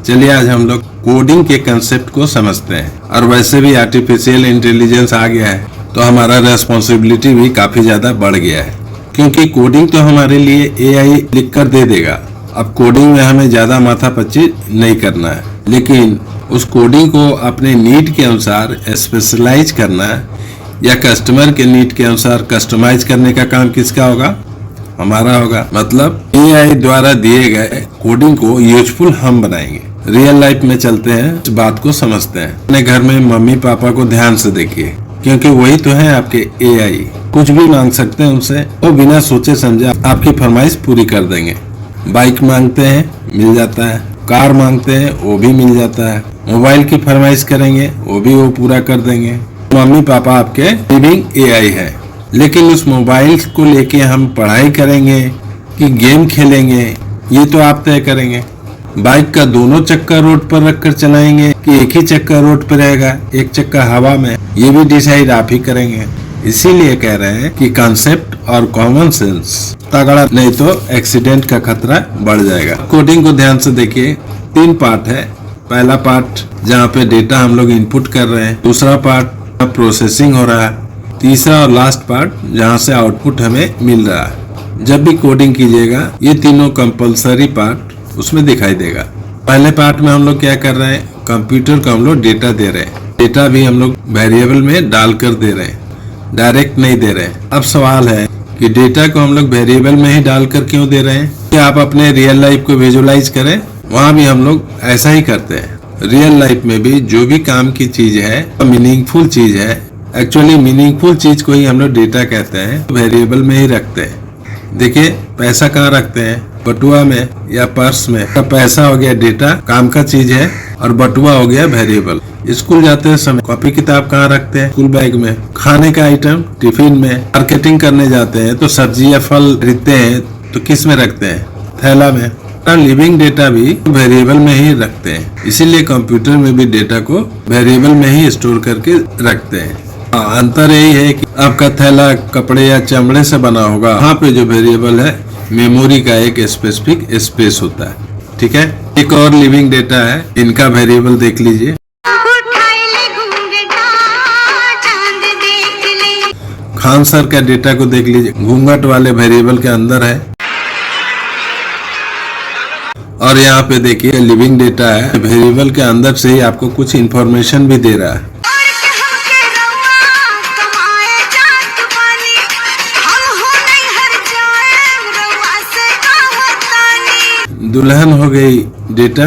चलिए आज हम लोग कोडिंग के कंसेप्ट को समझते हैं। और वैसे भी आर्टिफिशियल इंटेलिजेंस आ गया है तो हमारा रेस्पॉन्सिबिलिटी भी काफी ज्यादा बढ़ गया है, क्योंकि कोडिंग तो हमारे लिए एआई लिख कर दे देगा। अब कोडिंग में हमें ज्यादा माथापच्ची नहीं करना है, लेकिन उस कोडिंग को अपने नीड के अनुसार स्पेशलाइज करना या कस्टमर के नीड के अनुसार कस्टमाइज करने का काम किसका होगा? हमारा होगा। मतलब एआई द्वारा दिए गए कोडिंग को यूजफुल हम बनाएंगे। रियल लाइफ में चलते हैं, इस बात को समझते हैं। अपने घर में मम्मी पापा को ध्यान से देखिए, क्योंकि वही तो है आपके एआई। कुछ भी मांग सकते हैं उनसे, वो बिना सोचे समझे आपकी फरमाइश पूरी कर देंगे। बाइक मांगते हैं, मिल जाता है। कार मांगते हैं, वो भी मिल जाता है। मोबाइल की फरमाइश करेंगे, वो पूरा कर देंगे। मम्मी पापा आपके लिविंग एआई है। लेकिन उस मोबाइल को लेके हम पढ़ाई करेंगे कि गेम खेलेंगे, ये तो आप तय करेंगे। बाइक का दोनों चक्का रोड पर रखकर चलाएंगे कि एक ही चक्का रोड पर रहेगा, एक चक्का हवा में, ये भी डिसाइड आप ही करेंगे। इसीलिए कह रहे हैं कि कॉन्सेप्ट और कॉमन सेंस तगड़ा, नहीं तो एक्सीडेंट का खतरा बढ़ जाएगा। कोडिंग को ध्यान से देखिए, 3 पार्ट है। पहला पार्ट जहाँ पे डेटा हम लोग इनपुट कर रहे हैं, दूसरा पार्ट प्रोसेसिंग हो रहा है, तीसरा और लास्ट पार्ट जहाँ से आउटपुट हमें मिल रहा है। जब भी कोडिंग कीजिएगा ये तीनों कंपलसरी पार्ट उसमें दिखाई देगा। पहले पार्ट में हम लोग क्या कर रहे हैं, कंप्यूटर को हम लोग डेटा दे रहे हैं। डेटा भी हम लोग वेरिएबल में डालकर दे रहे हैं, डायरेक्ट नहीं दे रहे हैं। अब सवाल है कि डेटा को हम लोग वेरिएबल में ही डालकर क्यों दे रहे हैं? कि आप अपने रियल लाइफ को विजुअलाइज करें, वहाँ भी हम लोग ऐसा ही करते हैं। रियल लाइफ में भी जो भी काम की चीज है, मीनिंगफुल चीज है, एक्चुअली मीनिंगफुल चीज को ही हम लोग डेटा कहते हैं, वेरिएबल में ही रखते हैं। देखिए पैसा कहाँ रखते हैं? बटुआ में या पर्स में। तो पैसा हो गया डेटा, काम का चीज है, और बटुआ हो गया वेरिएबल। स्कूल जाते समय कॉपी किताब कहाँ रखते हैं? स्कूल बैग में। खाने का आइटम टिफिन में। मार्केटिंग करने जाते हैं तो सब्जी या फल खरीदते हैं तो किस में रखते हैं? थैला में। लिविंग डेटा भी वेरिएबल में ही रखते हैं, इसीलिए कंप्यूटर में भी डेटा को वेरिएबल में ही स्टोर करके रखते हैं। अंतर यही है कि आपका थैला कपड़े या चमड़े से बना होगा, वहाँ पे जो वेरिएबल है मेमोरी का एक स्पेसिफिक स्पेस होता है। ठीक है, एक और लिविंग डेटा है, इनका वेरिएबल देख लीजिए। खान सर का डेटा को देख लीजिए, घूंघट वाले वेरिएबल के अंदर है। और यहाँ पे देखिए लिविंग डेटा है, वेरिएबल के अंदर से ही आपको कुछ इंफॉर्मेशन भी दे रहा है। दुल्हन हो गई डेटा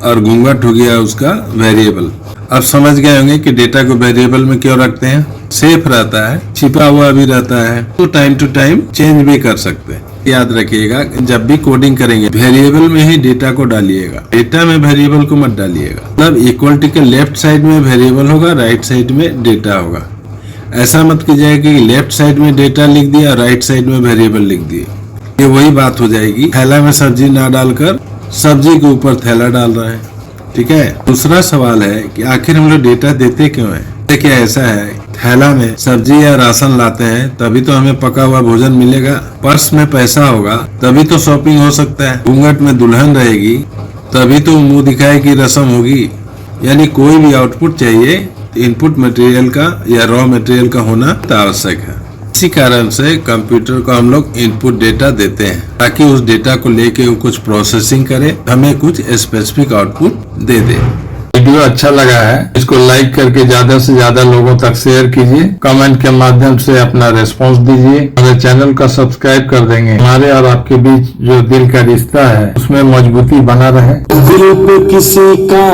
और घूंघट हो गया उसका वेरिएबल। अब समझ गए होंगे कि डेटा को वेरिएबल में क्यों रखते हैं। सेफ रहता है, छिपा हुआ भी रहता है, तो टाइम टू टाइम चेंज भी कर सकते हैं। याद रखिएगा, जब भी कोडिंग करेंगे वेरिएबल में ही डेटा को डालिएगा, डेटा में वेरिएबल को मत डालिएगा। मतलब इक्वलिटी के लेफ्ट साइड में वेरिएबल होगा, राइट साइड में डेटा होगा। ऐसा मत कीजिएगा कि लेफ्ट साइड में डेटा लिख दिया, राइट साइड में वेरिएबल लिख दिया। ये वही बात हो जाएगी, थैला में सब्जी ना डालकर सब्जी के ऊपर थैला डाल रहे हैं। ठीक है। दूसरा सवाल है कि आखिर हम लोग डेटा देते क्यों है? देखिए ऐसा है, थैला में सब्जी या राशन लाते हैं तभी तो हमें पका हुआ भोजन मिलेगा। पर्स में पैसा होगा तभी तो शॉपिंग हो सकता है। घूंघट में दुल्हन रहेगी तभी तो मुंह दिखाए की रस्म होगी। यानी कोई भी आउटपुट चाहिए, इनपुट मटेरियल का या रॉ मटेरियल का होना आवश्यक है। इसी कारण से कंप्यूटर को हम लोग इनपुट डेटा देते हैं, ताकि उस डेटा को लेके वो कुछ प्रोसेसिंग करे, हमें कुछ स्पेसिफिक आउटपुट दे दे। वीडियो अच्छा लगा है, इसको लाइक करके ज्यादा से ज्यादा लोगों तक शेयर कीजिए। कमेंट के माध्यम से अपना रेस्पॉन्स दीजिए। हमारे चैनल का सब्सक्राइब कर देंगे। हमारे और आपके बीच जो दिल का रिश्ता है उसमें मजबूती बना रहे। दिल पे किसी का